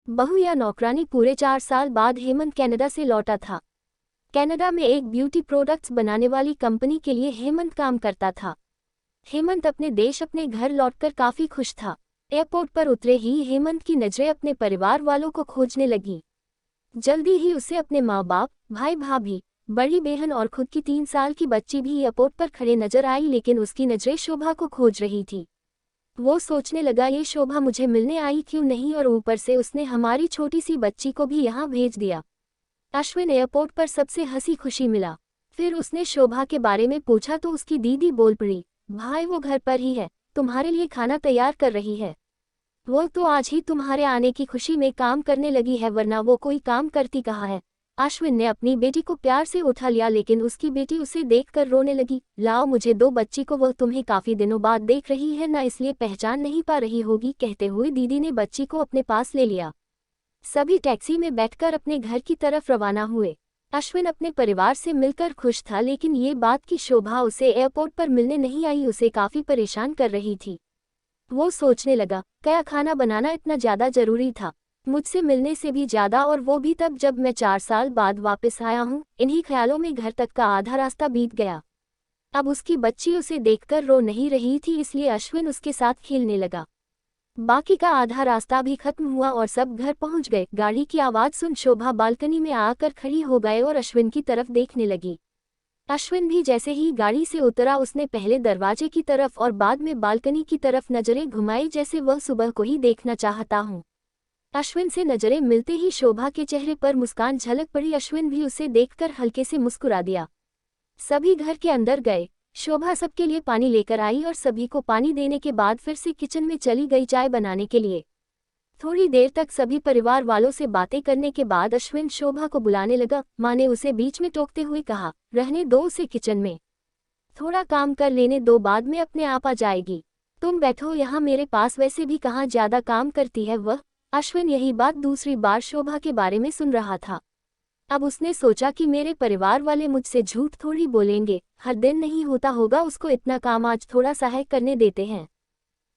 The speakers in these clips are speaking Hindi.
बहू या नौकरानी पूरे 4 साल बाद हेमंत कनाडा से लौटा था। कनाडा में एक ब्यूटी प्रोडक्ट्स बनाने वाली कंपनी के लिए हेमंत काम करता था। हेमंत अपने देश अपने घर लौटकर काफी खुश था। एयरपोर्ट पर उतरे ही हेमंत की नजरें अपने परिवार वालों को खोजने लगीं। जल्दी ही उसे अपने माँ बाप, भाई भाभी, बड़ी बहन और खुद की 3 साल की बच्ची भी एयरपोर्ट पर खड़े नजर आई, लेकिन उसकी नजरें शोभा को खोज रही थी। वो सोचने लगा, ये शोभा मुझे मिलने आई क्यों नहीं, और ऊपर से उसने हमारी छोटी सी बच्ची को भी यहाँ भेज दिया। अश्विन एयरपोर्ट पर सबसे हंसी खुशी मिला। फिर उसने शोभा के बारे में पूछा तो उसकी दीदी बोल पड़ी, भाई वो घर पर ही है, तुम्हारे लिए खाना तैयार कर रही है। वो तो आज ही तुम्हारे आने की खुशी में काम करने लगी है, वरना वो कोई काम करती कहाँ है। अश्विन ने अपनी बेटी को प्यार से उठा लिया, लेकिन उसकी बेटी उसे देखकर रोने लगी। लाओ मुझे दो, बच्ची को वह तुम्हें काफी दिनों बाद देख रही है ना, इसलिए पहचान नहीं पा रही होगी, कहते हुए दीदी ने बच्ची को अपने पास ले लिया। सभी टैक्सी में बैठकर अपने घर की तरफ रवाना हुए। अश्विन अपने परिवार से मिलकर खुश था, लेकिन ये बात कि शोभा उसे एयरपोर्ट पर मिलने नहीं आई उसे काफी परेशान कर रही थी। वो सोचने लगा, क्या खाना बनाना इतना ज्यादा जरूरी था, मुझसे मिलने से भी ज्यादा, और वो भी तब जब मैं 4 साल बाद वापस आया हूँ। इन्हीं ख्यालों में घर तक का आधा रास्ता बीत गया। अब उसकी बच्ची उसे देखकर रो नहीं रही थी, इसलिए अश्विन उसके साथ खेलने लगा। बाकी का आधा रास्ता भी खत्म हुआ और सब घर पहुंच गए। गाड़ी की आवाज सुन शोभा बालकनी में आकर खड़ी हो गए और अश्विन की तरफ देखने लगी। अश्विन भी जैसे ही गाड़ी से उतरा उसने पहले दरवाजे की तरफ और बाद में बालकनी की तरफ नजरें घुमाई, जैसे वह सुबह को ही देखना चाहता हूँ। अश्विन से नजरें मिलते ही शोभा के चेहरे पर मुस्कान झलक पड़ी। अश्विन भी उसे देखकर हल्के से मुस्कुरा दिया। सभी घर के अंदर गए। शोभा सबके लिए पानी लेकर आई और सभी को पानी देने के बाद फिर से किचन में चली गई चाय बनाने के लिए। थोड़ी देर तक सभी परिवार वालों से बातें करने के बाद अश्विन शोभा को बुलाने लगा। माँ ने उसे बीच में टोकते हुए कहा, रहने दो उसे किचन में, थोड़ा काम कर लेने दो, बाद में अपने आप आ जाएगी। तुम बैठो यहाँ मेरे पास, वैसे भी कहाँ ज्यादा काम करती है वह। अश्विन यही बात दूसरी बार शोभा के बारे में सुन रहा था। अब उसने सोचा कि मेरे परिवार वाले मुझसे झूठ थोड़ी बोलेंगे, हर दिन नहीं होता होगा उसको इतना काम, आज थोड़ा सहायक करने देते हैं,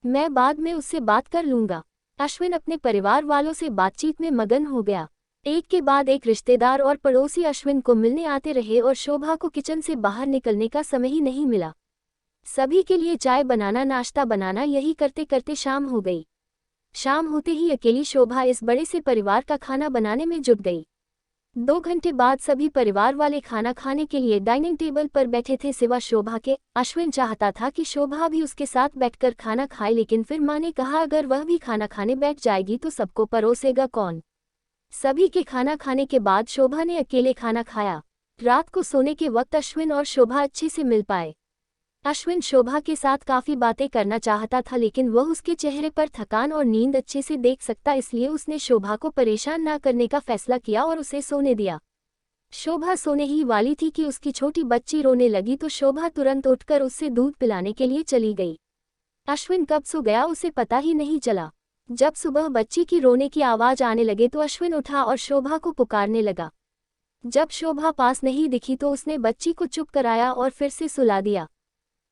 मैं बाद में उससे बात कर लूंगा। अश्विन अपने परिवार वालों से बातचीत में मगन हो गया। एक के बाद एक रिश्तेदार और पड़ोसी अश्विन को मिलने आते रहे और शोभा को किचन से बाहर निकलने का समय ही नहीं मिला। सभी के लिए चाय बनाना, नाश्ता बनाना, यही करते करते शाम हो गई। शाम होते ही अकेली शोभा इस बड़े से परिवार का खाना बनाने में जुट गई। 2 घंटे बाद सभी परिवार वाले खाना खाने के लिए डाइनिंग टेबल पर बैठे थे सिवा शोभा के। अश्विन चाहता था कि शोभा भी उसके साथ बैठकर खाना खाए, लेकिन फिर माँ ने कहा अगर वह भी खाना खाने बैठ जाएगी तो सबको परोसेगा कौन। सभी के खाना खाने के बाद शोभा ने अकेले खाना खाया। रात को सोने के वक्त अश्विन और शोभा अच्छे से मिल पाए। अश्विन शोभा के साथ काफी बातें करना चाहता था, लेकिन वह उसके चेहरे पर थकान और नींद अच्छे से देख सकता, इसलिए उसने शोभा को परेशान न करने का फैसला किया और उसे सोने दिया। शोभा सोने ही वाली थी कि उसकी छोटी बच्ची रोने लगी तो शोभा तुरंत उठकर उससे दूध पिलाने के लिए चली गई। अश्विन कब सो गया उसे पता ही नहीं चला। जब सुबह बच्ची की रोने की आवाज आने लगे तो अश्विन उठा और शोभा को पुकारने लगा। जब शोभा पास नहीं दिखी तो उसने बच्ची को चुप कराया और फिर से सुला दिया।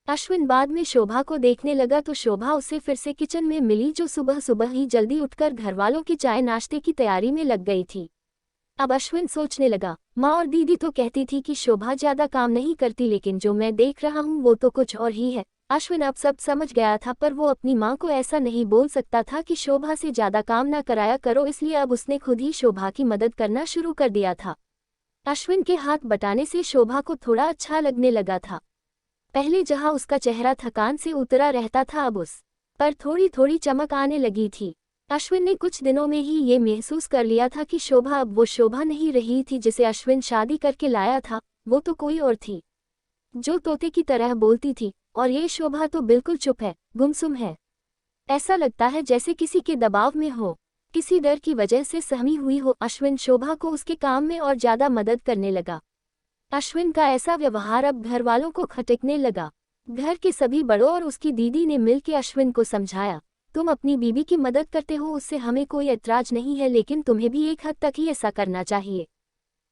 अश्विन बाद में शोभा को देखने लगा तो शोभा उसे फिर से किचन में मिली, जो सुबह सुबह ही जल्दी उठकर घरवालों की चाय नाश्ते की तैयारी में लग गई थी। अब अश्विन सोचने लगा, माँ और दीदी तो कहती थी कि शोभा ज्यादा काम नहीं करती, लेकिन जो मैं देख रहा हूँ वो तो कुछ और ही है। अश्विन अब सब समझ गया था, पर वो अपनी माँ को ऐसा नहीं बोल सकता था कि शोभा से ज्यादा काम ना कराया करो, इसलिए अब उसने खुद ही शोभा की मदद करना शुरू कर दिया था। अश्विन के हाथ बटाने से शोभा को थोड़ा अच्छा लगने लगा था। पहले जहां उसका चेहरा थकान से उतरा रहता था, अब उस पर थोड़ी थोड़ी चमक आने लगी थी। अश्विन ने कुछ दिनों में ही ये महसूस कर लिया था कि शोभा अब वो शोभा नहीं रही थी जिसे अश्विन शादी करके लाया था, वो तो कोई और थी, जो तोते की तरह बोलती थी, और ये शोभा तो बिल्कुल चुप है, गुमसुम है। ऐसा लगता है जैसे किसी के दबाव में हो, किसी डर की वजह से सहमी हुई हो। अश्विन शोभा को उसके काम में और ज्यादा मदद करने लगा। अश्विन का ऐसा व्यवहार अब घर वालों को खटकने लगा। घर के सभी बड़ों और उसकी दीदी ने मिलकर अश्विन को समझाया, तुम अपनी बीवी की मदद करते हो उससे हमें कोई ऐतराज नहीं है, लेकिन तुम्हें भी एक हद तक ही ऐसा करना चाहिए।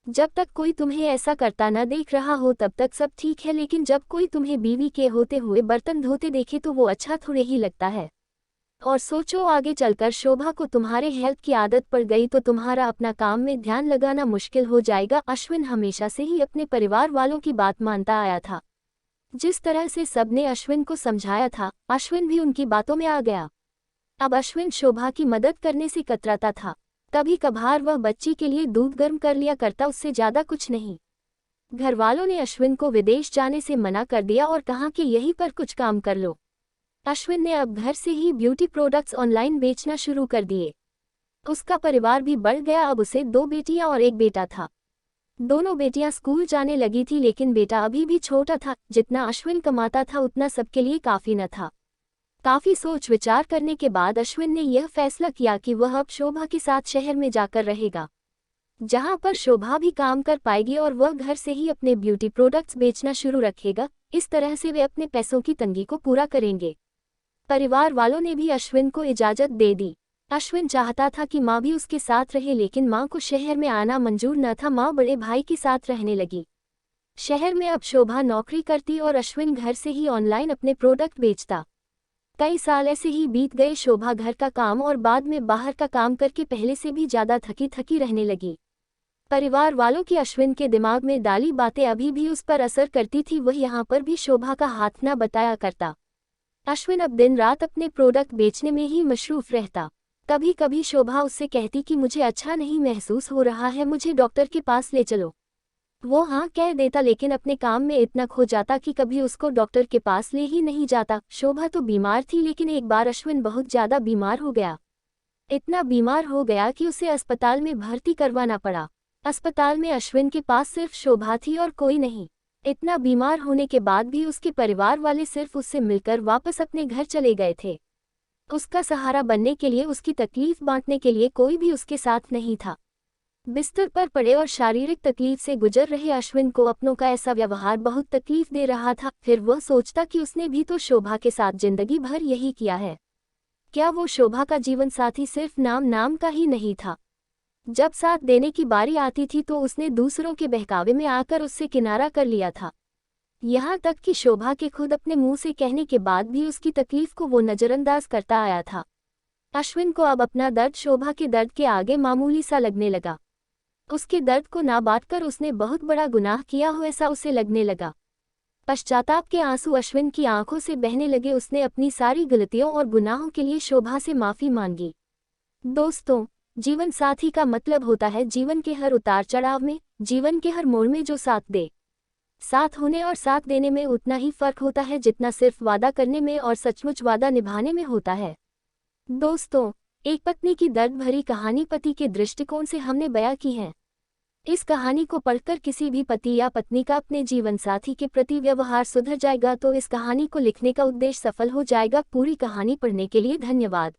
जब तक कोई तुम्हें ऐसा करता न देख रहा हो तब तक सब ठीक है, लेकिन जब कोई तुम्हें बीवी के होते हुए बर्तन धोते देखे तो वो अच्छा थोड़े ही लगता है। और सोचो आगे चलकर शोभा को तुम्हारे हेल्थ की आदत पड़ गई तो तुम्हारा अपना काम में ध्यान लगाना मुश्किल हो जाएगा। अश्विन हमेशा से ही अपने परिवार वालों की बात मानता आया था। जिस तरह से सबने अश्विन को समझाया था, अश्विन भी उनकी बातों में आ गया। अब अश्विन शोभा की मदद करने से कतराता था। कभी कभार वह बच्ची के लिए दूध गर्म कर लिया करता, उससे ज्यादा कुछ नहीं। घर वालों ने अश्विन को विदेश जाने से मना कर दिया और कहा कि यहीं पर कुछ काम कर लो। अश्विन ने अब घर से ही ब्यूटी प्रोडक्ट्स ऑनलाइन बेचना शुरू कर दिए। उसका परिवार भी बढ़ गया। अब उसे 2 बेटियां और 1 बेटा था। दोनों बेटियां स्कूल जाने लगी थी, लेकिन बेटा अभी भी छोटा था। जितना अश्विन कमाता था उतना सबके लिए काफी न था। काफी सोच विचार करने के बाद अश्विन ने यह फैसला किया कि वह अब शोभा के साथ शहर में जाकर रहेगा, जहां पर शोभा भी काम कर पाएगी और वह घर से ही अपने ब्यूटी प्रोडक्ट्स बेचना शुरू रखेगा। इस तरह से वे अपने पैसों की तंगी को पूरा करेंगे। परिवार वालों ने भी अश्विन को इजाजत दे दी। अश्विन चाहता था कि माँ भी उसके साथ रहे, लेकिन माँ को शहर में आना मंजूर न था। माँ बड़े भाई के साथ रहने लगी। शहर में अब शोभा नौकरी करती और अश्विन घर से ही ऑनलाइन अपने प्रोडक्ट बेचता। कई साल ऐसे ही बीत गए। शोभा घर का काम और बाद में बाहर का काम करके पहले से भी ज्यादा थकी थकी रहने लगी। परिवार वालों की अश्विन के दिमाग में डाली बातें अभी भी उस पर असर करती थी। वह यहाँ पर भी शोभा का हाथ न बताया करता। अश्विन अब दिन रात अपने प्रोडक्ट बेचने में ही मशरूफ रहता। कभी कभी शोभा उससे कहती कि मुझे अच्छा नहीं महसूस हो रहा है, मुझे डॉक्टर के पास ले चलो। वो हाँ कह देता, लेकिन अपने काम में इतना खो जाता कि कभी उसको डॉक्टर के पास ले ही नहीं जाता। शोभा तो बीमार थी, लेकिन एक बार अश्विन बहुत ज्यादा बीमार हो गया। इतना बीमार हो गया कि उसे अस्पताल में भर्ती करवाना पड़ा। अस्पताल में अश्विन के पास सिर्फ शोभा थी और कोई नहीं। इतना बीमार होने के बाद भी उसके परिवार वाले सिर्फ उससे मिलकर वापस अपने घर चले गए थे। उसका सहारा बनने के लिए, उसकी तकलीफ बांटने के लिए कोई भी उसके साथ नहीं था। बिस्तर पर पड़े और शारीरिक तकलीफ से गुजर रहे अश्विन को अपनों का ऐसा व्यवहार बहुत तकलीफ दे रहा था। फिर वह सोचता कि उसने भी तो शोभा के साथ जिंदगी भर यही किया है। क्या वो शोभा का जीवन साथी सिर्फ नाम का ही नहीं था? जब साथ देने की बारी आती थी तो उसने दूसरों के बहकावे में आकर उससे किनारा कर लिया था। यहाँ तक कि शोभा के खुद अपने मुंह से कहने के बाद भी उसकी तकलीफ को वो नजरअंदाज करता आया था। अश्विन को अब अपना दर्द शोभा के दर्द के आगे मामूली सा लगने लगा। उसके दर्द को ना बांटकर उसने बहुत बड़ा गुनाह किया हो ऐसा उसे लगने लगा। पश्चाताप के आंसू अश्विन की आंखों से बहने लगे। उसने अपनी सारी गलतियों और गुनाहों के लिए शोभा से माफी मांगी। दोस्तों, जीवन साथी का मतलब होता है जीवन के हर उतार चढ़ाव में, जीवन के हर मोड़ में जो साथ दे। साथ होने और साथ देने में उतना ही फर्क होता है जितना सिर्फ वादा करने में और सचमुच वादा निभाने में होता है। दोस्तों, एक पत्नी की दर्द भरी कहानी पति के दृष्टिकोण से हमने बयां की है। इस कहानी को पढ़कर किसी भी पति या पत्नी का अपने जीवन साथी के प्रति व्यवहार सुधर जाएगा तो इस कहानी को लिखने का उद्देश्य सफल हो जाएगा। पूरी कहानी पढ़ने के लिए धन्यवाद।